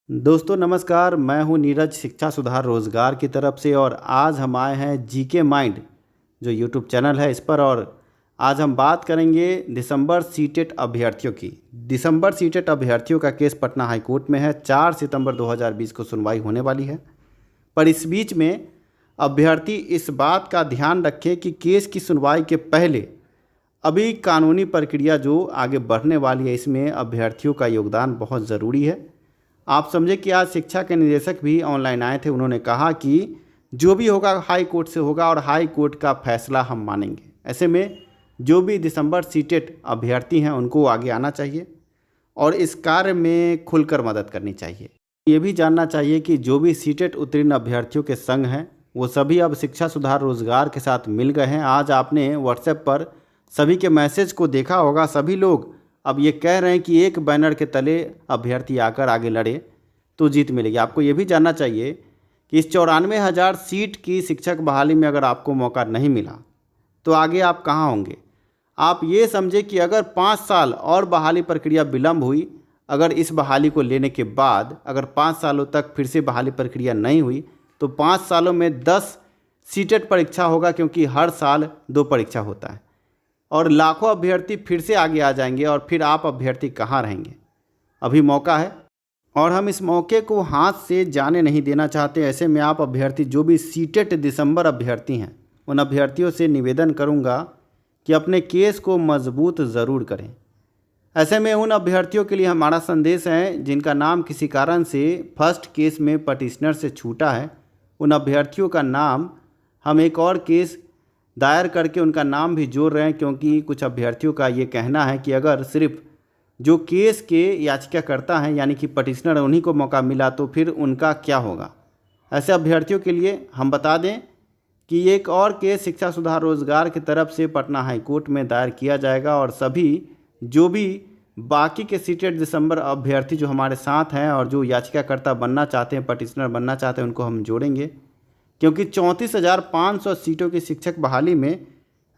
दोस्तों नमस्कार, मैं हूं नीरज शिक्षा सुधार रोजगार की तरफ से। और आज हम आए हैं जीके माइंड जो यूट्यूब चैनल है इस पर। और आज हम बात करेंगे दिसंबर सीटेट अभ्यर्थियों की। दिसंबर सीटेट अभ्यर्थियों का केस पटना हाई कोर्ट में है। 4 सितंबर 2020 को सुनवाई होने वाली है। पर इस बीच में अभ्यर्थी इस बात का ध्यान रखें कि केस की सुनवाई के पहले अभी कानूनी प्रक्रिया जो आगे बढ़ने वाली है, इसमें अभ्यर्थियों का योगदान बहुत ज़रूरी है। आप समझे कि आज शिक्षा के निदेशक भी ऑनलाइन आए थे। उन्होंने कहा कि जो भी होगा हाई कोर्ट से होगा और हाई कोर्ट का फैसला हम मानेंगे। ऐसे में जो भी दिसंबर सीटेट अभ्यर्थी हैं उनको आगे आना चाहिए और इस कार्य में खुलकर मदद करनी चाहिए। ये भी जानना चाहिए कि जो भी सीटेट उत्तीर्ण अभ्यर्थियों के संघ हैं वो सभी अब शिक्षा सुधार रोजगार के साथ मिल गए हैं। आज आपने व्हाट्सएप पर सभी के मैसेज को देखा होगा। सभी लोग अब ये कह रहे हैं कि एक बैनर के तले अभ्यर्थी आकर आगे लड़े तो जीत मिलेगी। आपको ये भी जानना चाहिए कि इस 94,000 सीट की शिक्षक बहाली में अगर आपको मौका नहीं मिला तो आगे आप कहाँ होंगे। आप ये समझे कि अगर 5 साल और बहाली प्रक्रिया विलम्ब हुई, अगर इस बहाली को लेने के बाद अगर 5 सालों तक फिर से बहाली प्रक्रिया नहीं हुई तो 5 सालों में 10 सीटेट परीक्षा होगा, क्योंकि हर साल 2 परीक्षा होता है और लाखों अभ्यर्थी फिर से आगे आ जाएंगे और फिर आप अभ्यर्थी कहाँ रहेंगे। अभी मौका है और हम इस मौके को हाथ से जाने नहीं देना चाहते। ऐसे में आप अभ्यर्थी जो भी सीटेट दिसंबर अभ्यर्थी हैं उन अभ्यर्थियों से निवेदन करूंगा कि अपने केस को मजबूत ज़रूर करें। ऐसे में उन अभ्यर्थियों के लिए हमारा संदेश है जिनका नाम किसी कारण से फर्स्ट केस में पटिशनर से छूटा है। उन अभ्यर्थियों का नाम हम एक और केस दायर करके उनका नाम भी जोड़ रहे हैं, क्योंकि कुछ अभ्यर्थियों का ये कहना है कि अगर सिर्फ जो केस के याचिकाकर्ता हैं यानी कि पटिशनर उन्हीं को मौका मिला तो फिर उनका क्या होगा। ऐसे अभ्यर्थियों के लिए हम बता दें कि एक और केस शिक्षा सुधार रोजगार की तरफ से पटना हाई कोर्ट में दायर किया जाएगा और सभी जो भी बाकी के सीटेट दिसंबर अभ्यर्थी जो हमारे साथ हैं और जो याचिकाकर्ता बनना चाहते हैं, पटिशनर बनना चाहते हैं, उनको हम जोड़ेंगे। क्योंकि 34,500 सीटों की शिक्षक बहाली में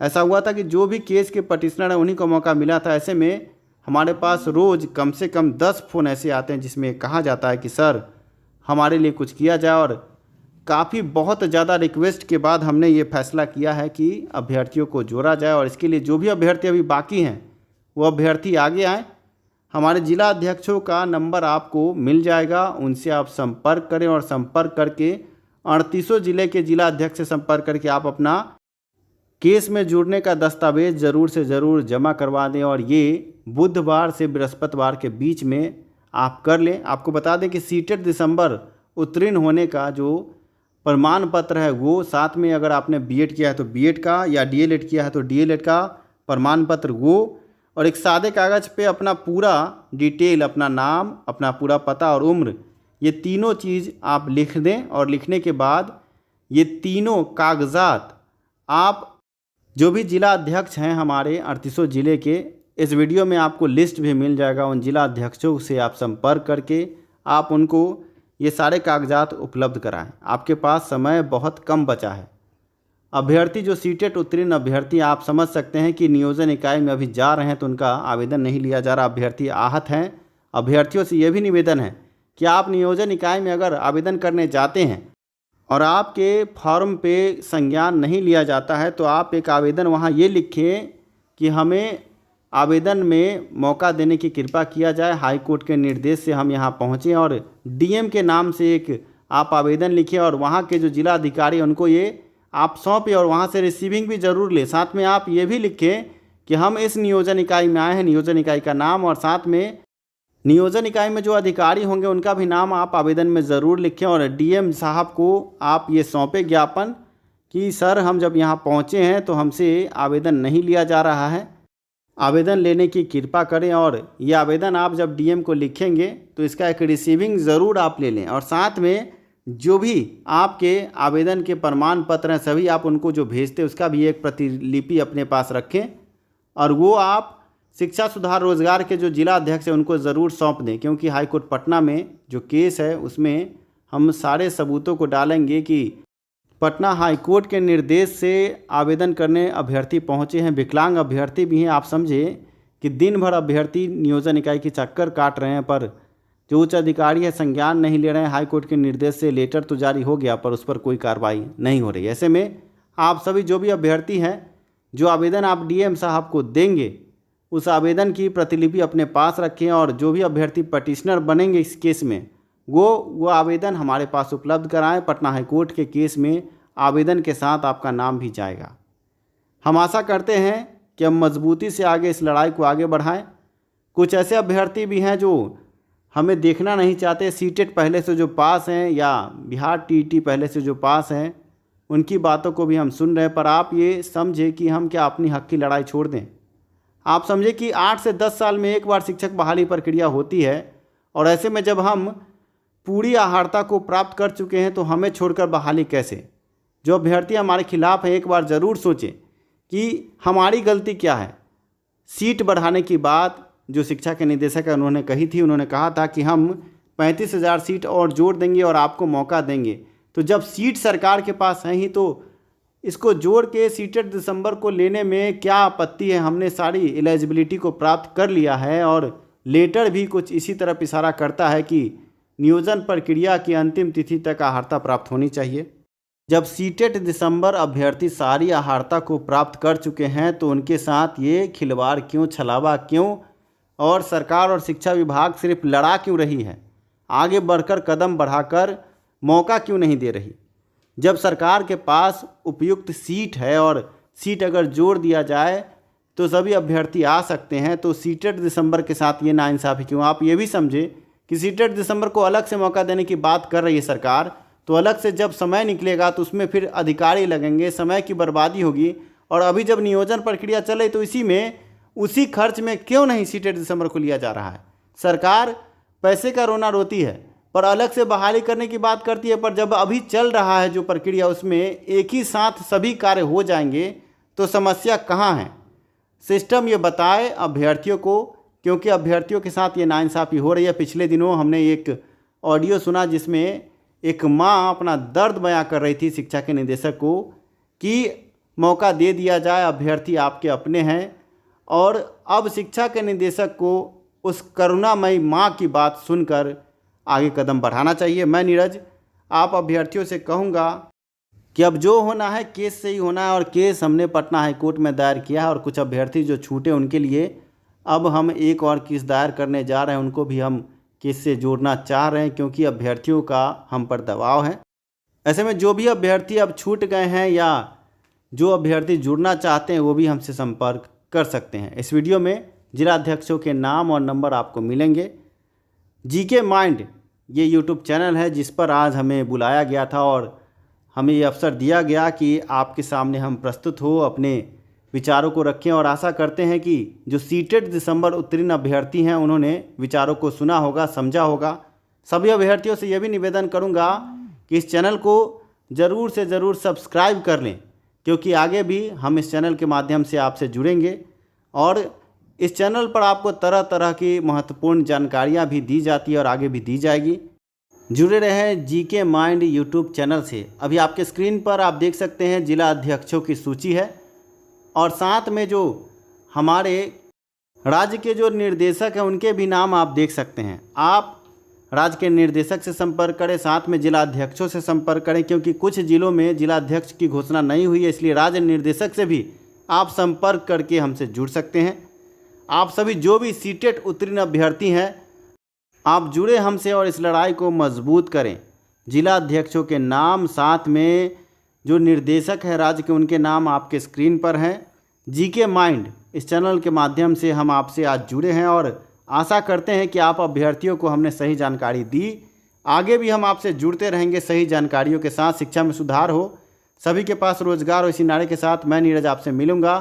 ऐसा हुआ था कि जो भी केस के पटिशनर हैं उन्हीं को मौका मिला था। ऐसे में हमारे पास रोज़ कम से कम 10 फ़ोन ऐसे आते हैं जिसमें कहा जाता है कि सर हमारे लिए कुछ किया जाए। और काफ़ी बहुत ज़्यादा रिक्वेस्ट के बाद हमने ये फैसला किया है कि अभ्यर्थियों को जोड़ा जाए और इसके लिए जो भी अभ्यर्थी अभी बाकी हैं वो अभ्यर्थी आगे आएँ। हमारे जिला अध्यक्षों का नंबर आपको मिल जाएगा, उनसे आप संपर्क करें और संपर्क करके 38 जिले के जिला अध्यक्ष से संपर्क करके आप अपना केस में जुड़ने का दस्तावेज ज़रूर से ज़रूर जमा करवा दें और ये बुधवार से बृहस्पतिवार के बीच में आप कर लें। आपको बता दें कि सीटेट दिसंबर उत्तीर्ण होने का जो प्रमाण पत्र है वो साथ में, अगर आपने बीएड किया है तो बीएड का या डीएलएड किया है तो डीएलएड का प्रमाण पत्र वो, और एक सादे कागज़ पे अपना पूरा डिटेल, अपना नाम, अपना पूरा पता और उम्र, ये तीनों चीज़ आप लिख दें। और लिखने के बाद ये तीनों कागजात आप जो भी जिला अध्यक्ष हैं हमारे 38 जिले के, इस वीडियो में आपको लिस्ट भी मिल जाएगा। उन जिला अध्यक्षों से आप संपर्क करके आप उनको ये सारे कागजात उपलब्ध कराएं। आपके पास समय बहुत कम बचा है। अभ्यर्थी जो सीटेट उत्तीर्ण अभ्यर्थी, आप समझ सकते हैं कि नियोजन इकाई में अभी जा रहे हैं तो उनका आवेदन नहीं लिया जा रहा। अभ्यर्थी आहत हैं। अभ्यर्थियों से ये भी निवेदन है कि आप नियोजन इकाई में अगर आवेदन करने जाते हैं और आपके फॉर्म पे संज्ञान नहीं लिया जाता है तो आप एक आवेदन वहाँ ये लिखें कि हमें आवेदन में मौका देने की कृपा किया जाए। हाई कोर्ट के निर्देश से हम यहाँ पहुँचे और डीएम के नाम से एक आप आवेदन लिखें और वहाँ के जो जिला अधिकारी उनको ये आप सौंपें और वहाँ से रिसीविंग भी ज़रूर लें। साथ में आप ये भी लिखें कि हम इस नियोजन इकाई में आए हैं, नियोजन इकाई का नाम, और साथ में नियोजन इकाई में जो अधिकारी होंगे उनका भी नाम आप आवेदन में ज़रूर लिखें और डीएम साहब को आप ये सौंपें ज्ञापन कि सर हम जब यहाँ पहुँचे हैं तो हमसे आवेदन नहीं लिया जा रहा है, आवेदन लेने की कृपा करें। और ये आवेदन आप जब डीएम को लिखेंगे तो इसका एक रिसीविंग ज़रूर आप ले लें और साथ में जो भी आपके आवेदन के प्रमाण पत्र हैं सभी आप उनको जो भेजते हैं उसका भी एक प्रतिलिपि अपने पास रखें और वो आप शिक्षा सुधार रोजगार के जो जिला अध्यक्ष हैं उनको ज़रूर सौंप दें। क्योंकि हाई कोर्ट पटना में जो केस है उसमें हम सारे सबूतों को डालेंगे कि पटना हाई कोर्ट के निर्देश से आवेदन करने अभ्यर्थी पहुंचे हैं। विकलांग अभ्यर्थी भी हैं। आप समझे कि दिन भर अभ्यर्थी नियोजन इकाई की चक्कर काट रहे हैं पर जो उच्च अधिकारी है संज्ञान नहीं ले रहे हैं। हाई कोर्ट के निर्देश से लेटर तो जारी हो गया पर उस पर कोई कार्रवाई नहीं हो रही। ऐसे में आप सभी जो भी अभ्यर्थी हैं, जो आवेदन आप डीएम साहब को देंगे उस आवेदन की प्रतिलिपि अपने पास रखें और जो भी अभ्यर्थी पटिशनर बनेंगे इस केस में वो आवेदन हमारे पास उपलब्ध कराएं। पटना हाई कोर्ट के केस में आवेदन के साथ आपका नाम भी जाएगा। हम आशा करते हैं कि हम मजबूती से आगे इस लड़ाई को आगे बढ़ाएं। कुछ ऐसे अभ्यर्थी भी हैं जो हमें देखना नहीं चाहते, सीटेट पहले से जो पास हैं या बिहार टीईटी पहले से जो पास हैं उनकी बातों को भी हम सुन रहे हैं। पर आप ये समझे कि हम क्या अपनी हक की लड़ाई छोड़ दें? आप समझे कि 8 से 10 साल में एक बार शिक्षक बहाली प्रक्रिया होती है और ऐसे में जब हम पूरी आहारता को प्राप्त कर चुके हैं तो हमें छोड़कर बहाली कैसे? जो अभ्यर्थी हमारे खिलाफ हैं एक बार ज़रूर सोचें कि हमारी गलती क्या है। सीट बढ़ाने की बात जो शिक्षा के निदेशक है उन्होंने कही थी, उन्होंने कहा था कि हम 35,000 सीट और जोड़ देंगे और आपको मौका देंगे। तो जब सीट सरकार के पास है ही तो इसको जोड़ के सीटेट दिसंबर को लेने में क्या आपत्ति है? हमने सारी एलिजिबिलिटी को प्राप्त कर लिया है और लेटर भी कुछ इसी तरफ इशारा करता है कि नियोजन प्रक्रिया की अंतिम तिथि तक आहारता प्राप्त होनी चाहिए। जब सीटेट दिसंबर अभ्यर्थी सारी आहारता को प्राप्त कर चुके हैं तो उनके साथ ये खिलवाड़ क्यों, छलावा क्यों? और सरकार और शिक्षा विभाग सिर्फ लड़ा क्यों रही है? आगे बढ़कर कदम बढ़ाकर मौका क्यों नहीं दे रही? जब सरकार के पास उपयुक्त सीट है और सीट अगर जोड़ दिया जाए तो सभी अभ्यर्थी आ सकते हैं, तो सीटेट दिसंबर के साथ ये नाइंसाफ़ी क्यों? आप ये भी समझे कि सीटेट दिसंबर को अलग से मौका देने की बात कर रही है सरकार, तो अलग से जब समय निकलेगा तो उसमें फिर अधिकारी लगेंगे, समय की बर्बादी होगी। और अभी जब नियोजन प्रक्रिया चले तो इसी में उसी खर्च में क्यों नहीं सीटेट दिसंबर को लिया जा रहा है? सरकार पैसे का रोना रोती है पर अलग से बहाली करने की बात करती है। पर जब अभी चल रहा है जो प्रक्रिया उसमें एक ही साथ सभी कार्य हो जाएंगे तो समस्या कहाँ है? सिस्टम ये बताए अभ्यर्थियों को, क्योंकि अभ्यर्थियों के साथ ये नाइंसाफ़ी हो रही है। पिछले दिनों हमने एक ऑडियो सुना जिसमें एक माँ अपना दर्द बयां कर रही थी शिक्षा के निदेशक को कि मौका दे दिया जाए, अभ्यर्थी आपके अपने हैं। और अब शिक्षा के निदेशक को उस करुणामयी माँ की बात सुनकर आगे कदम बढ़ाना चाहिए। मैं नीरज आप अभ्यर्थियों से कहूँगा कि अब जो होना है केस से ही होना है और केस हमने पटना हाई कोर्ट में दायर किया है और कुछ अभ्यर्थी जो छूटे उनके लिए अब हम एक और केस दायर करने जा रहे हैं, उनको भी हम केस से जोड़ना चाह रहे हैं क्योंकि अभ्यर्थियों का हम पर दबाव है। ऐसे में जो भी अभ्यर्थी अब छूट गए हैं या जो अभ्यर्थी जुड़ना चाहते हैं वो भी हमसे संपर्क कर सकते हैं। इस वीडियो में जिला अध्यक्षों के नाम और नंबर आपको मिलेंगे। जीके माइंड ये यूट्यूब चैनल है जिस पर आज हमें बुलाया गया था और हमें ये अवसर दिया गया कि आपके सामने हम प्रस्तुत हो, अपने विचारों को रखें। और आशा करते हैं कि जो सीटेट दिसंबर उत्तीर्ण अभ्यर्थी हैं उन्होंने विचारों को सुना होगा, समझा होगा। सभी अभ्यर्थियों से यह भी निवेदन करूंगा कि इस चैनल को ज़रूर से ज़रूर सब्सक्राइब कर लें क्योंकि आगे भी हम इस चैनल के माध्यम से आपसे जुड़ेंगे और इस चैनल पर आपको तरह तरह की महत्वपूर्ण जानकारियाँ भी दी जाती है और आगे भी दी जाएगी। जुड़े रहें जीके माइंड यूट्यूब चैनल से। अभी आपके स्क्रीन पर आप देख सकते हैं जिला अध्यक्षों की सूची है और साथ में जो हमारे राज्य के जो निर्देशक हैं उनके भी नाम आप देख सकते हैं। आप राज्य के निर्देशक से संपर्क करें, साथ में जिला अध्यक्षों से संपर्क करें क्योंकि कुछ जिलों में जिला अध्यक्ष की घोषणा नहीं हुई है, इसलिए राज्य निर्देशक से भी आप संपर्क करके हमसे जुड़ सकते हैं। आप सभी जो भी सीटेट उत्तीर्ण अभ्यर्थी हैं आप जुड़े हमसे और इस लड़ाई को मजबूत करें। जिला अध्यक्षों के नाम साथ में जो निर्देशक है राज्य के उनके नाम आपके स्क्रीन पर हैं। जीके माइंड इस चैनल के माध्यम से हम आपसे आज जुड़े हैं और आशा करते हैं कि आप अभ्यर्थियों को हमने सही जानकारी दी। आगे भी हम आपसे जुड़ते रहेंगे सही जानकारियों के साथ। शिक्षा में सुधार हो, सभी के पास रोजगार हो, इसी नारे के साथ मैं नीरज आपसे मिलूँगा।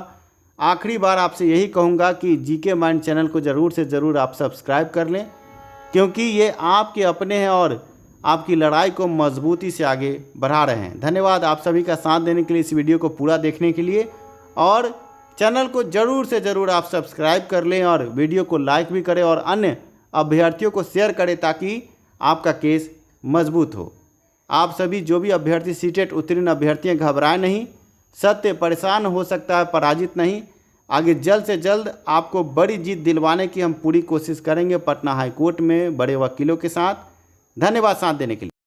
आखिरी बार आपसे यही कहूँगा कि जीके माइंड चैनल को ज़रूर से ज़रूर आप सब्सक्राइब कर लें क्योंकि ये आपके अपने हैं और आपकी लड़ाई को मजबूती से आगे बढ़ा रहे हैं। धन्यवाद आप सभी का साथ देने के लिए, इस वीडियो को पूरा देखने के लिए। और चैनल को ज़रूर से ज़रूर आप सब्सक्राइब कर लें और वीडियो को लाइक भी करें और अन्य अभ्यर्थियों को शेयर करें ताकि आपका केस मजबूत हो। आप सभी जो भी अभ्यर्थी सीटेट उत्तीर्ण अभ्यर्थी हैं घबराएं नहीं, सत्य परेशान हो सकता है पराजित नहीं। आगे जल्द से जल्द आपको बड़ी जीत दिलवाने की हम पूरी कोशिश करेंगे पटना हाई कोर्ट में बड़े वकीलों के साथ। धन्यवाद साथ देने के लिए।